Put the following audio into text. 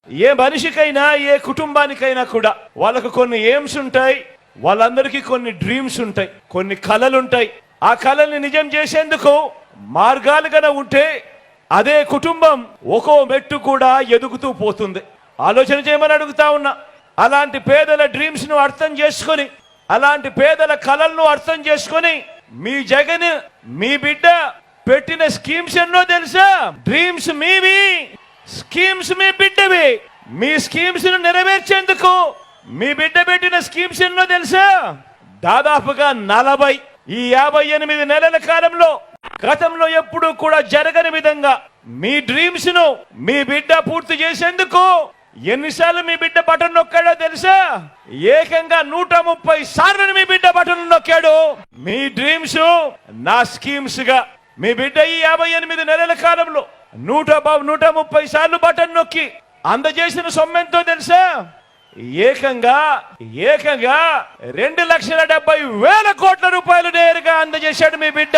ఏ మనిషికైనా ఏ కుటుంబానికైనా కూడా వాళ్ళకు కొన్ని ఎయిమ్స్ ఉంటాయి, వాళ్ళందరికీ కొన్ని డ్రీమ్స్ ఉంటాయి, కొన్ని కలలు ఉంటాయి. ఆ కళల్ని నిజం చేసేందుకు మార్గాలు గన ఉంటే అదే కుటుంబం ఒక్కో మెట్టు కూడా ఎదుగుతూ పోతుంది. ఆలోచన చేయమని అడుగుతా ఉన్నా. అలాంటి పేదల డ్రీమ్స్ ను అర్థం చేసుకొని, అలాంటి పేదల కలలను అర్థం చేసుకొని మీ జగన్ మీ బిడ్డ పెట్టిన స్కీమ్స్ ఎన్నో తెలుసా? డ్రీమ్స్ మీవి, స్కీమ్స్ మీ బిడ్డవి. మీ స్కీమ్స్ ను నెరవేర్చేందుకు మీ బిడ్డ పెట్టిన స్కీమ్స్ ఎన్నో తెలుసా? దాదాపుగా 40. ఈ 58 నెలల కాలంలో గతంలో ఎప్పుడు కూడా జరగని విధంగా మీ డ్రీమ్స్ ను మీ బిడ్డ పూర్తి చేసేందుకు ఎన్నిసార్లు మీ బిడ్డ బటన్ నొక్కాడో తెలుసా? ఏకంగా 130 సార్లు మీ బిడ్డ బటన్ నొక్కాడు. మీ డ్రీమ్స్ నా స్కీమ్స్ గా మీ బిడ్డ ఈ 58 నెలల కాలంలో 130 సార్లు బటన్ నొక్కి అందజేసిన సొమ్మెంతో తెలుసా? ఏకంగా 2,70,000 కోట్ల రూపాయలు నేరుగా అందజేశాడు మీ బిడ్డ.